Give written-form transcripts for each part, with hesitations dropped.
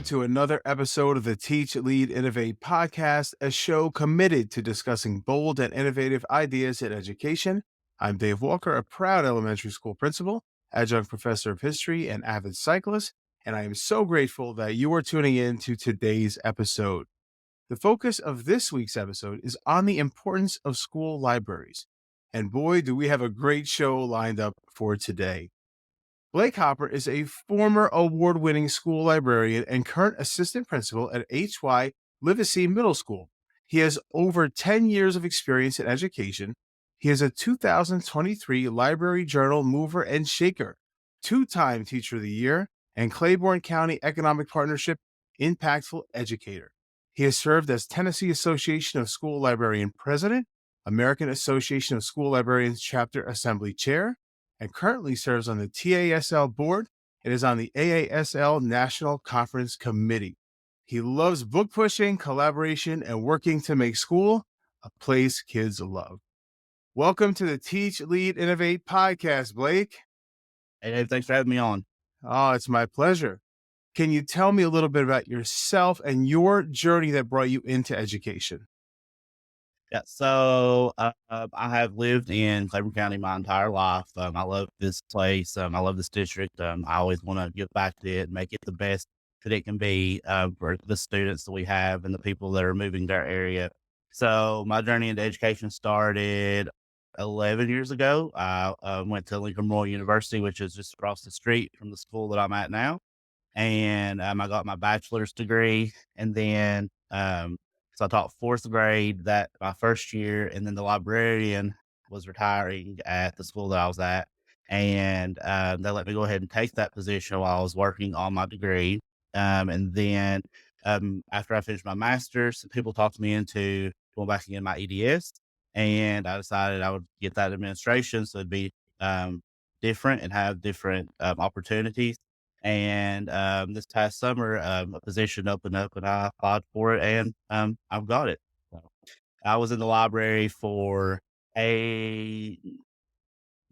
welcome to another episode of the Teach, Lead, Innovate podcast, a show committed to discussing bold and innovative ideas in education. I'm Dave Walker, a proud elementary school principal, adjunct professor of history, and avid cyclist, and I am so grateful that you are tuning in to today's episode. The focus of this week's episode is on the importance of school libraries. And boy, do we have a great show lined up for today. Blake Hopper is a former award-winning school librarian and current assistant principal at H.Y. Livesey Middle School. He has over 10 years of experience in education. He is a 2023 Library Journal Mover and Shaker, two-time Teacher of the Year, and Claiborne County Economic Partnership Impactful Educator. He has served as Tennessee Association of School Librarian President, American Association of School Librarians Chapter Assembly Chair, and currently serves on the TASL board and is on the AASL National Conference Committee. He loves book pushing, collaboration, and working to make school a place kids love. Welcome to the Teach, Lead, Innovate podcast, Blake. Hey, Dave, thanks for having me on. Oh, it's my pleasure. Can you tell me a little bit about yourself and your journey that brought you into education? Yeah, so I have lived in Claiborne County my entire life. I love this place. I love this district. I always want to give back to it, make it the best that it can be for the students that we have and the people that are moving to our area. So my journey into education started 11 years ago. I went to Lincoln Memorial University, which is just across the street from the school that I'm at now. And I got my bachelor's degree, and then so I taught fourth grade that my first year, and then the librarian was retiring at the school that I was at, and they let me go ahead and take that position while I was working on my degree. And then after I finished my master's, people talked me into going back and getting my EDS, and I decided I would get that administration, so it'd be different and have different opportunities. And this past summer, a position opened up, and I applied for it, and I've got it. So I was in the library for a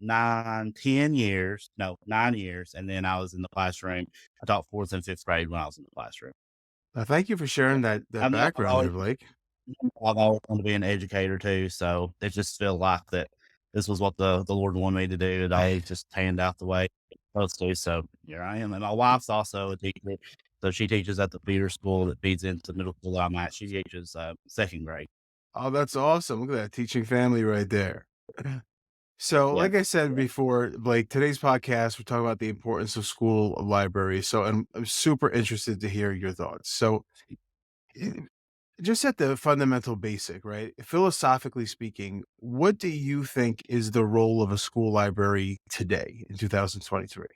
10 years, no, 9 years, and then I was in the classroom. I taught fourth and fifth grade when I was in the classroom. Thank you for sharing that I've background always, there, Blake. I've always wanted to be an educator too, so it just felt like that this was what the Lord wanted me to do. And I just panned out the way it's supposed to. So here I am. And my wife's also a teacher. So she teaches at the feeder school that feeds into the middle school that I'm at. She teaches second grade. Oh, that's awesome. Look at that teaching family right there. So, Yeah. like I said Yeah. before, Blake, today's podcast, we're talking about the importance of school libraries. So, I'm super interested to hear your thoughts. So, eh, just at the fundamental basic, right? Philosophically speaking, what do you think is the role of a school library today in 2023?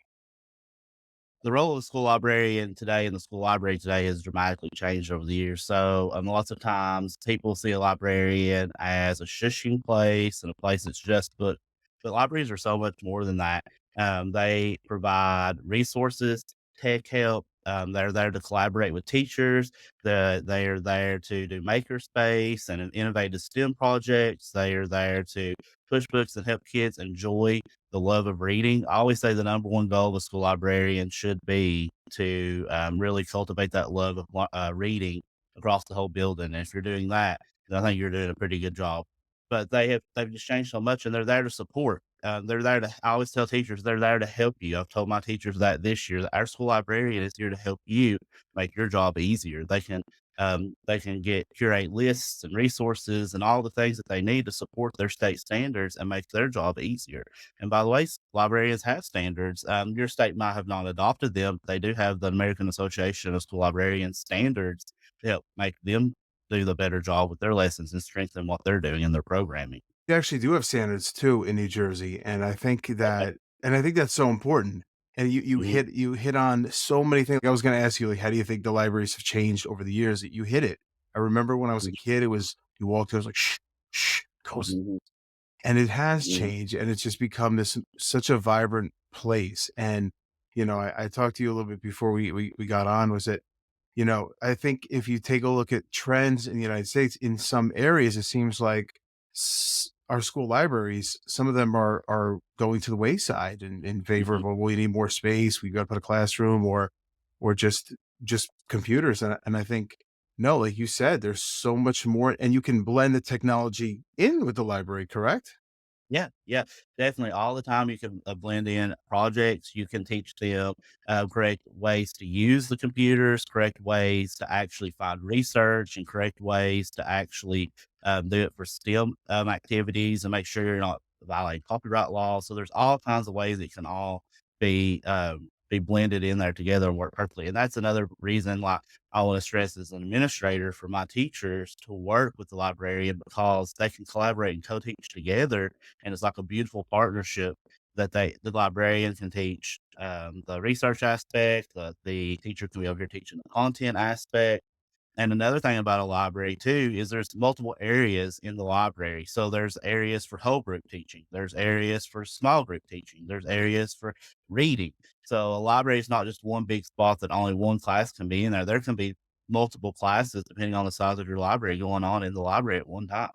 The role of the school librarian today and the school library today has dramatically changed over the years. So, lots of times people see a librarian as a shushing place and a place that's just book, but libraries are so much more than that. They provide resources, tech help. They're there to collaborate with teachers. They are there to do makerspace and innovative STEM projects. They are there to push books and help kids enjoy the love of reading. I always say the number one goal of a school librarian should be to really cultivate that love of reading across the whole building. And if you're doing that, then I think you're doing a pretty good job. But they've just changed so much, and they're there to support. They're there to. I always tell teachers they're there to help you. I've told my teachers that this year that our school librarian is here to help you make your job easier. They can get curate lists and resources and all the things that they need to support their state standards and make their job easier. And by the way, librarians have standards. Your state might have not adopted them. But they do have the American Association of School Librarians standards to help make them do the better job with their lessons and strengthen what they're doing in their programming. We actually do have standards too in New Jersey, and Okay. I think that's so important. And Mhm. you hit on so many things. I was going to ask you, like, how do you think the libraries have changed over the years? You hit it. I remember when I was a kid, it was you walked, it was like shh, shh, close, Mhm. and it has Mhm. changed, and it's just become this such a vibrant place. And I talked to you a little bit before we got on. Was it I think if you take a look at trends in the United States, in some areas, it seems like our school libraries, some of them are going to the wayside in favor Mhm. of, well, we need more space. We got to put a classroom or just just computers. And I think, no, like you said, there's so much more, and you can blend the technology in with the library, correct? Yeah, yeah, definitely. All the time, you can blend in projects. You can teach them correct ways to use the computers, correct ways to actually find research, and correct ways to actually do it for STEM activities and make sure you're not violating copyright law. So there's all kinds of ways it can all be blended in there together and work perfectly. And that's another reason why I want to stress as an administrator for my teachers to work with the librarian, because they can collaborate and co-teach together, and it's like a beautiful partnership that the librarian can teach the research aspect, the teacher can be over here teaching the content aspect. And another thing about a library too is there's multiple areas in the library. So there's areas for whole group teaching, there's areas for small group teaching, there's areas for reading. So a library is not just one big spot that only one class can be in there. There can be multiple classes depending on the size of your library going on in the library at one time.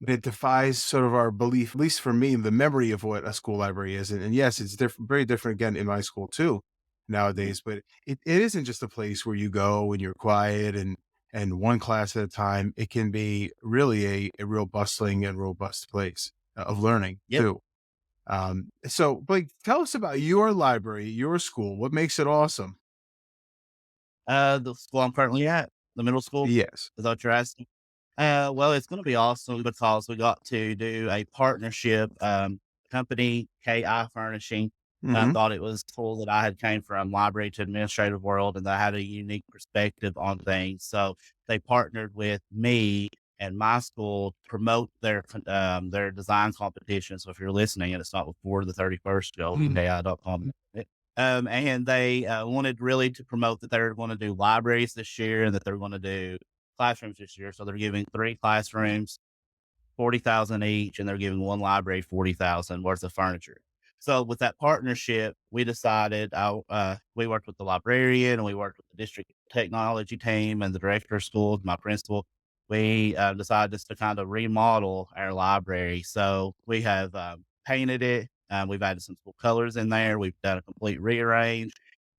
It defies sort of our belief, at least for me, the memory of what a school library is. And yes, it's different, very different again in my school too Mhm. nowadays. But it isn't just a place where you go and you're quiet and one class at a time. It can be really a real bustling and robust place of learning Yep. too. So Blake, tell us about your library, your school. What makes it awesome? The school I'm currently at, the middle school, Yes. is that what you're asking? Well, it's gonna be awesome because we got to do a partnership, company, KI Furnishing, Hmm. thought it was cool that I had came from library to administrative world and that I had a unique perspective on things. So they partnered with me and my school to promote their design competition. So if you're listening and it's not before the 31st, go to ki.com. And they wanted really to promote that they're going to do libraries this year and that they're going to do classrooms this year. So they're giving three classrooms 40,000 each, and they're giving one library 40,000 worth of furniture. So with that partnership, we decided we worked with the librarian and we worked with the district technology team and the director of schools, my principal. We decided just to kind of remodel our library. So we have painted it. We've added some cool colors in there. We've done a complete rearrange.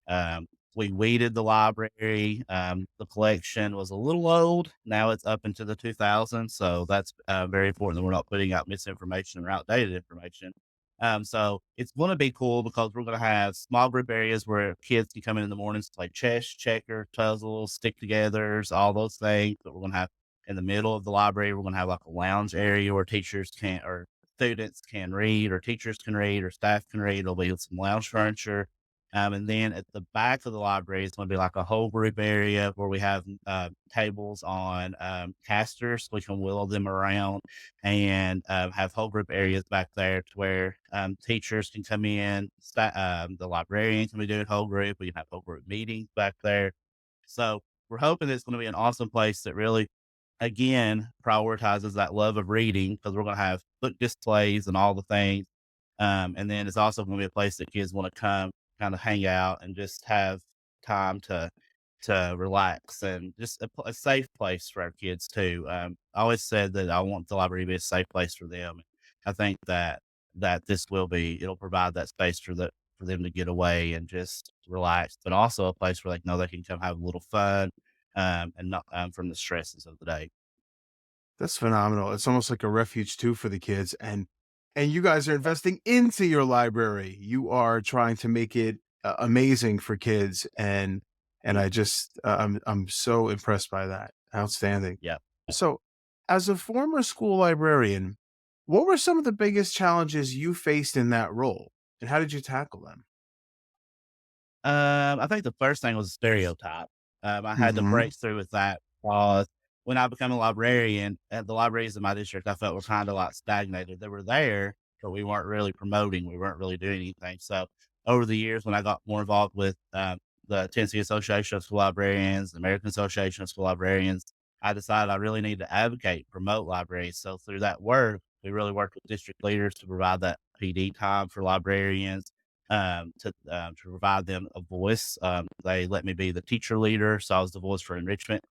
Um, we weeded the library. The collection was a little old. Now it's up into the 2000s. So that's very important that we're not putting out misinformation or outdated information. So it's going to be cool because we're going to have small group areas where kids can come in the mornings to play chess, checker, puzzles, stick togethers, all those things. But we're going to have in the middle of the library, we're going to have like a lounge area where teachers can, or students can read, or teachers can read, or staff can read. There'll be some lounge furniture, and then at the back of the library is going to be like a whole group area where we have tables on casters. We can wheel them around and have whole group areas back there to where teachers can come in. The librarian can be doing whole group. We can have whole group meetings back there. So we're hoping it's going to be an awesome place that really, again, prioritizes that love of reading, because we're going to have book displays and all the things. And then it's also going to be a place that kids want to come kind of hang out and just have time to relax, and just a safe place for our kids too. I always said that I want the library to be a safe place for them. I think that this will be. It'll provide that space for them to get away and just relax, but also a place where they know they can come have a little fun, and not from the stresses of the day. That's phenomenal. It's almost like a refuge too for the kids, and you guys are investing into your library. You are trying to make it amazing for kids, and Mhm. I just I'm so impressed by that. Outstanding. Yeah. So, as a former school librarian, what were some of the biggest challenges you faced in that role, and how did you tackle them? I think the first thing was a stereotype. I had to Hmm. break through with that because when I became a librarian at the libraries in my district, I felt were kind of like stagnated. They were there, but we weren't really promoting. We weren't really doing anything. So over the years, when I got more involved with the Tennessee Association of School Librarians, the American Association of School Librarians, I decided I really need to advocate, promote libraries. So through that work, we really worked with district leaders to provide that PD time for librarians, to provide them a voice. They let me be the teacher leader, so I was the voice for enrichment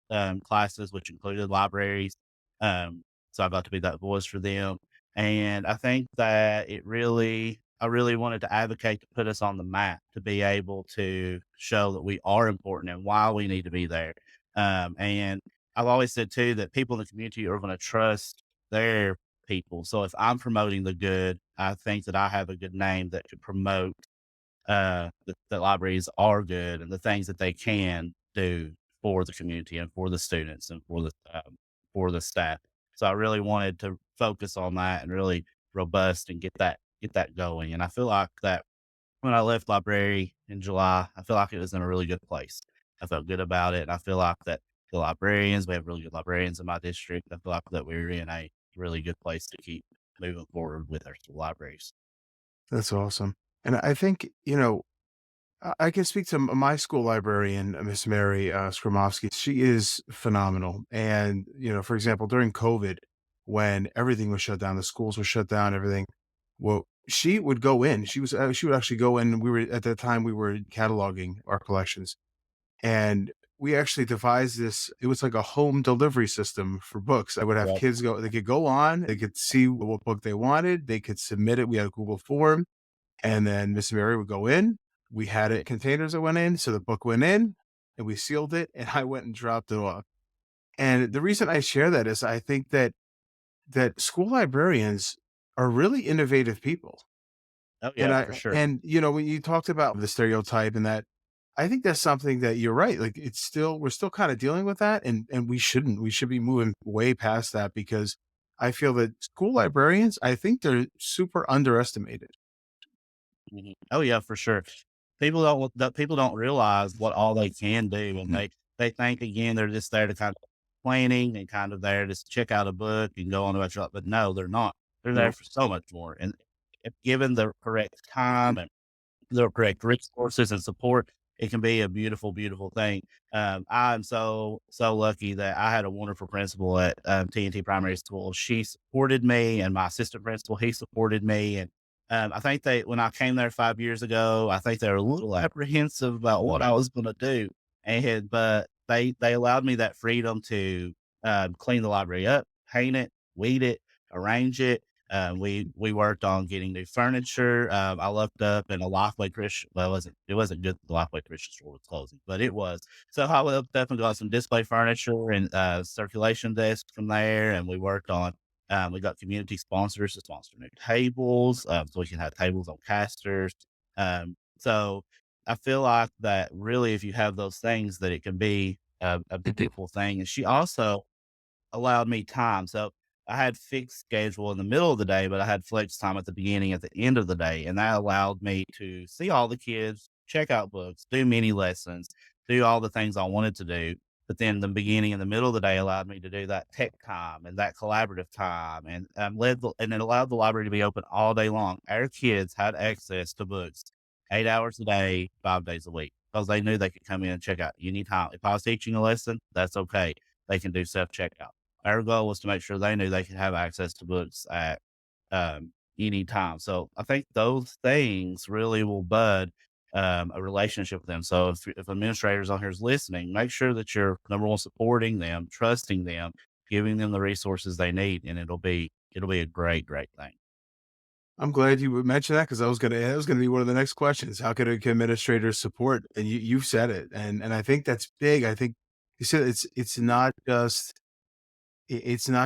classes, which included libraries. So I got to be that voice for them, and I think that it really I really wanted to advocate to put us on the map to be able to show that we are important and why we need to be there. And I've always said too that people in the community are going to trust their people. So if I'm promoting the good, I think that I have a good name that could promote that libraries are good and the things that they can do for the community and for the students and for the staff. So I really wanted to focus on that and really robust and get that going. And I feel like that when I left library in July, I feel like it was in a really good place. I felt good about it, and I feel like that the librarians, we have really good librarians in my district. I feel like that we're in a really good place to keep moving forward with our school libraries. That's awesome. And I think, I can speak to my school librarian, Miss Mary Skromowski. She is phenomenal. And, for example, during COVID, when everything was shut down, the schools were shut down, everything. Well, she would go in. She would actually go in. We were at that time we were cataloging our collections, and we actually devised this. It was like a home delivery system for books. I would have Yep. kids go. They could go on. They could see what book they wanted. They could submit it. We had a Google form, and then Miss Mary would go in. We had it containers that went in, so the book went in, and we sealed it, and I went and dropped it off. And the reason I share that is I think that school librarians are really innovative people. Oh And yeah, for sure. when you talked about the stereotype and that, I think that's something that you're right. Like we're still kind of dealing with that, and we shouldn't. We should be moving way past that because I feel that school librarians, I think they're super underestimated. Mhm. Oh yeah, for sure. People don't realize what all they can do, and they think again they're just there to kind of planning and kind of there just check out a book and go on about your life. But no, they're not. They're there Nope. for so much more. And if given the correct time and the correct resources and support, it can be a beautiful, beautiful thing. I'm so lucky that I had a wonderful principal at TNT Primary School. She supported me, and my assistant principal he supported me. And I think they when I came there 5 years ago, I think they were a little apprehensive about what I was going to do, and but they allowed me that freedom to clean the library up, paint it, weed it, arrange it, we worked on getting new furniture. I looked up in a Lifeway Christian. Well, it wasn't good. The Lifeway Christian store was closing, but it was. So I looked up and got some display furniture and circulation desks from there, and we worked on. We got community sponsors to sponsor new tables, so we can have tables on casters. So I feel like that really, if you have those things, that it can be a beautiful thing. And she also allowed me time. So I had fixed schedule in the middle of the day, but I had flex time at the beginning, at the end of the day. And that allowed me to see all the kids, check out books, do mini lessons, do all the things I wanted to do. But then the beginning and the middle of the day allowed me to do that tech time and that collaborative time, and and it allowed the library to be open all day long. Our kids had access to books 8 hours a day, 5 days a week, because they knew they could come in and check out anytime. If I was teaching a lesson, that's okay. They can do self checkout. Our goal was to make sure they knew they could have access to books at any time. So I think those things really will bud a relationship with them. So if administrators on here is listening, make sure that you're number one supporting them, trusting them, giving them the resources they need, and it'll be a great great thing. I'm glad you would mention that because that was gonna be one of the next questions. How could administrators support? And you've said it, and I think that's big. I think you said it's not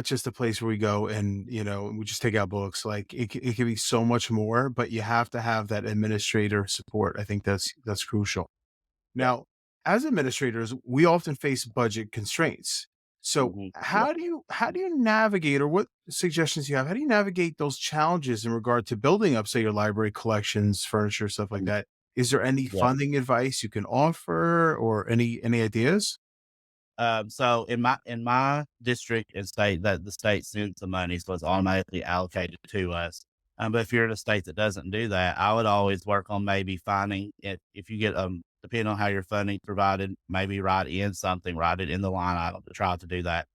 just a place where we go and we just take out books. Like it can be so much more, but you have to have that administrator support. I think that's crucial. Yep. Now, as administrators, we often face budget constraints. So, Yep. how do you navigate, or what suggestions you have? How do you navigate those challenges in regard to building up, say, your library collections, furniture, stuff like that? Is there any Yep. funding advice you can offer, or any ideas? So in my district and state, that the state sends the money, so it's automatically allocated to us. But if you're in a state that doesn't do that, I would always work on maybe finding it if you get depending on how your funding provided, maybe write it in the line item to try to do that.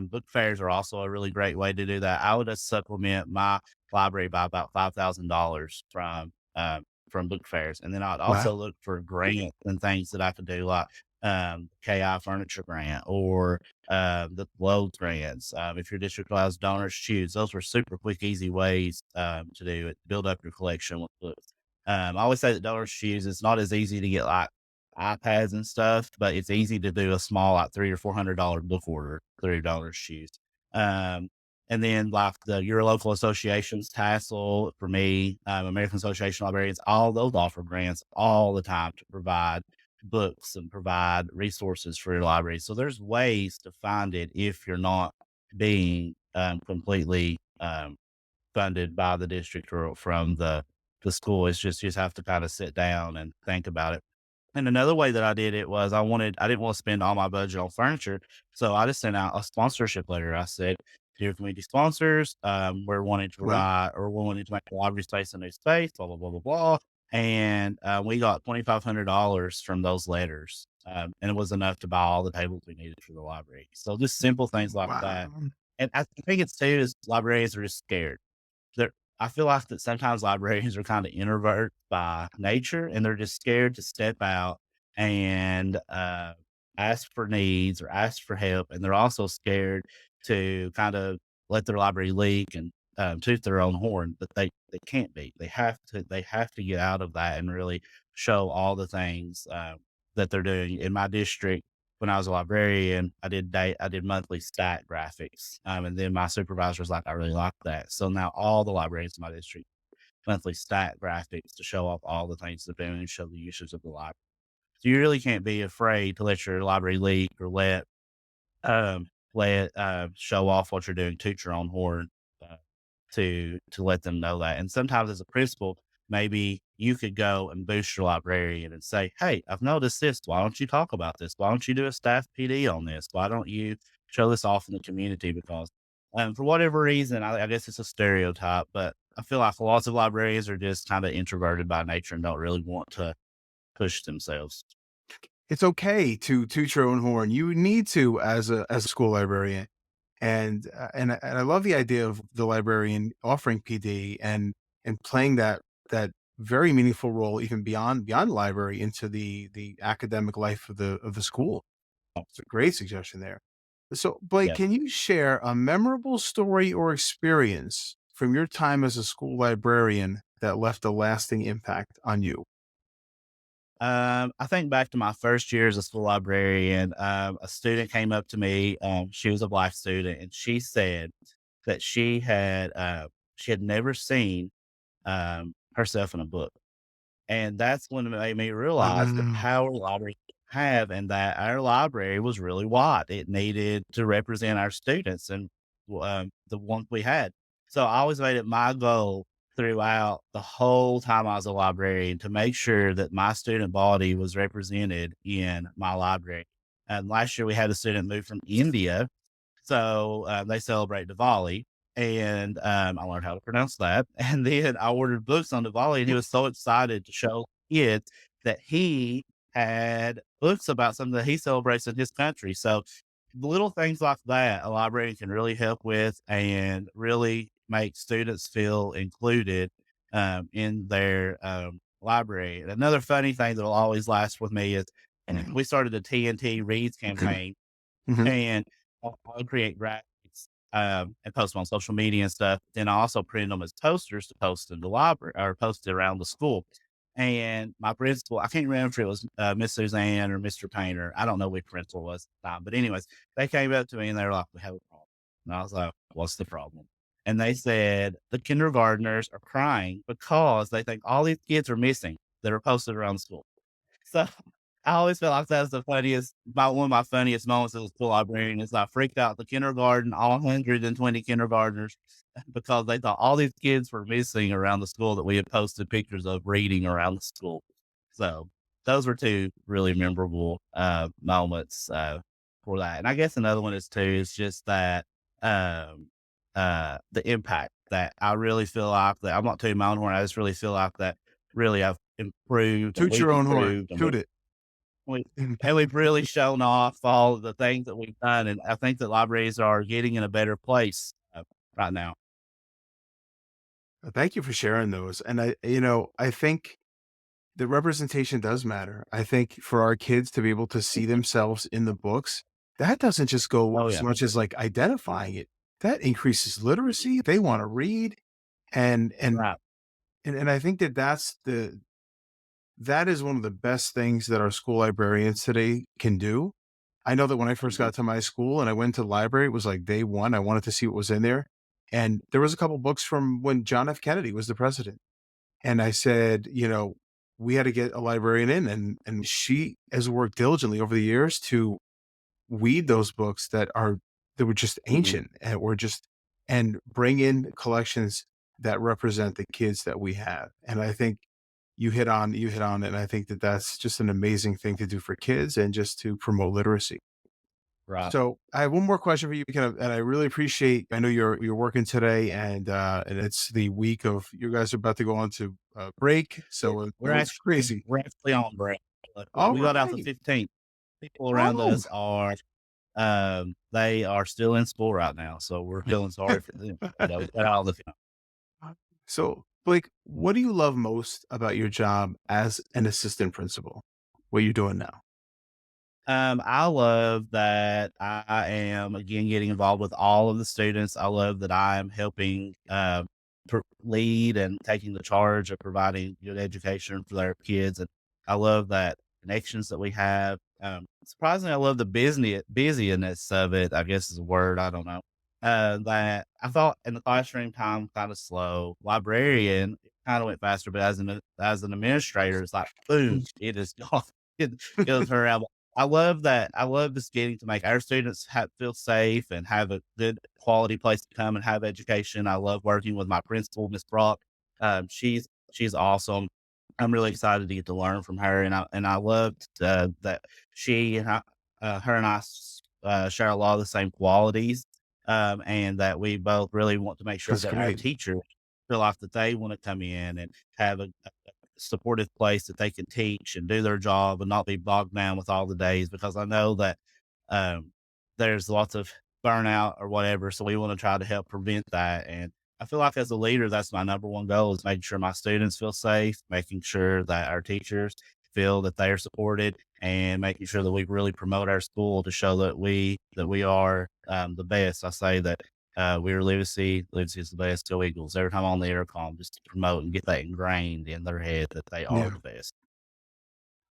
Book fairs are also a really great way to do that. I would just supplement my library by about $5,000 from book fairs, and then I'd also Wow. look for grants and things that I could do, like KI Furniture Grant or the Lowe's grants. If your district allows donors choose, those were super quick, easy ways to do it, build up your collection with books. I always say that donors choose. It's not as easy to get like iPads and stuff, but it's easy to do a small, like $300 or $400 book order through donors choose. Um, and then like your local associations, Tassel for me, American Association of Librarians, all those offer grants all the time to provide books and provide resources for your library. So there's ways to find it if you're not being completely funded by the district or from the school. It's just you just have to kind of sit down and think about it. And another way that I did it was I didn't want to spend all my budget on furniture. So I just sent out a sponsorship letter. I said, dear community sponsors, we're wanting to Well, provide or we're wanting to make the library space a new space, blah, blah, blah, blah, blah. And we got $2,500 from those letters. And it was enough to buy all the tables we needed for the library. So just simple things like that. wow. And I think it's too is librarians are just scared they're I feel like that sometimes librarians are kind of introverts by nature, and they're just scared to step out and ask for needs or ask for help, and they're also scared to kind of let their library leak and toot their own horn. But they can't be. They have to get out of that and really show all the things that they're doing in my district. When I was a librarian, I did monthly stat graphics, and then my supervisor was like, "I really like that." So now all the librarians in my district monthly stat graphics to show off all the things they're doing and show the usage of the library. So you really can't be afraid to let your library leak or show off what you're doing, toot your own horn, uh, to let them know that. And sometimes as a principal, maybe you could go and boost your librarian and say, "Hey, I've noticed this. Why don't you talk about this? Why don't you do a staff PD on this? Why don't you show this off in the community?" Because for whatever reason, I guess it's a stereotype, but I feel like lots of librarians are just kind of introverted by nature and don't really want to push themselves. It's okay to toot your own horn. You need to as a school librarian. And I love the idea of the librarian offering PD and playing that very meaningful role even beyond the library into the academic life of the school. It's a great suggestion there. So, Blake, Yeah. can you share a memorable story or experience from your time as a school librarian that left a lasting impact on you? I think back to my first year as a school librarian. A student came up to me. She was a black student, and she said that she had never seen herself in a book. And that's when it made me realize the Wow. power libraries have and that our library was really wide. It needed to represent our students and the ones we had. So I always made it my goal throughout the whole time I was a librarian to make sure that my student body was represented in my library. And last year we had a student move from India so, they celebrate Diwali, and, I learned how to pronounce that, and then I ordered books on Diwali, and he was so excited to show kids that he had books about something that he celebrates in his country, so little things like that, a librarian can really help with and really make students feel included, in their, library. Another funny thing that'll always last with me is we started the TNT Reads campaign Mhm. and I'll create graphics, and post them on social media and stuff. Then I also print them as posters to post in the library or post it around the school. And my principal, I can't remember if it was Miss Suzanne or Mr. Painter. I don't know which principal it was at the time. But anyways, they came up to me and they were like, "We have a problem." And I was like, "What's the problem?" And they said the kindergartners are crying because they think all these kids are missing that are posted around the school. So I always felt like that's the funniest about one of my funniest moments as a school librarian is I freaked out the kindergarten, all 120 kindergartners, because they thought all these kids were missing around the school that we had posted pictures of reading around the school. So those were two really memorable moments for that. And I guess another one is too is just that um, the impact that I really feel like that I'm not tooting my own horn. I just really feel like that really I've improved and Toot we've your own horn. improved and Toot it. we we've really shown off all of the things that we've done, and I think that libraries are getting in a better place, right now. Thank you for sharing those. And I think the representation does matter. I think for our kids to be able to see themselves in the books, that doesn't just go Oh, as yeah. much as like identifying it. That increases literacy. They want to read, and and Right. and I think that that is one of the best things that our school librarians today can do. I know that when I first Mhm. got to my school and I went to the library, it was like day one. I wanted to see what was in there, and there was a couple books from when John F. Kennedy was the president. And I said, we had to get a librarian in, and she has worked diligently over the years to weed those books that were just Mhm. ancient and were just and bring in collections that represent the kids that we have. And I think you hit on it, and I think that that's just an amazing thing to do for kids and just to promote literacy. Right. So I have one more question for you, and I really appreciate. I know you're working today, and it's the week of you guys are about to go on to break, so We're it's actually crazy. we're actually on break. Like, All we got out the right. 15th. People around Oh, us are, they are still in school right now, so we're feeling sorry for them. We got out of the so Blake, what do you love most about your job as an assistant principal? What you're doing now? I love that I am again getting involved with all of the students. I love that I am helping lead and taking the charge of providing good education for their kids, and I love that connections that we have. Surprisingly, I love the busyness of it. I guess is a word, I don't know. That I thought in the classroom time kind of slow. Librarian kind of went faster, but as an administrator, it's like boom, it is gone. It was her I love that. I love just getting to make our students feel safe and have a good quality place to come and have education. I love working with my principal, Miss Brock. She's awesome. I'm really excited to get to learn from her, and I loved that she and her and share a lot of the same qualities, and that we both really want to make sure That's that our great. teachers feel like that they want to come in and have a supportive place that they can teach and do their job and not be bogged down with all the days because I know that um, there's lots of burnout or whatever. So we want to try to help prevent that. And I feel like as a leader, that's my number one goal is making sure my students feel safe, making sure that our teachers feel that they are supported and making sure that we really promote our school to show that we are the best. I say that we're Legacy. Legacy is the best. Go Eagles. Every time on the intercom, just to promote and get that ingrained in their head that they are Yeah. the best.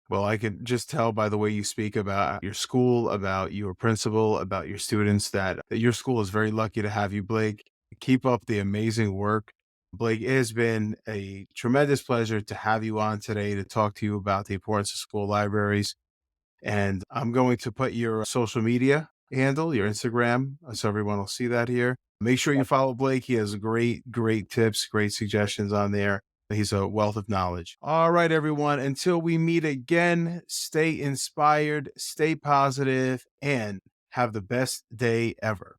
Well, I can just tell by the way you speak about your school, about your principal, about your students that your school is very lucky to have you, Blake. Keep up the amazing work. Blake, it has been a tremendous pleasure to have you on today to talk to you about the importance of school libraries. And I'm going to put your social media handle, your Instagram, so everyone will see that here. Make sure you follow Blake. He has great, great tips, great suggestions on there. He's a wealth of knowledge. All right, everyone. Until we meet again, stay inspired, stay positive, and have the best day ever.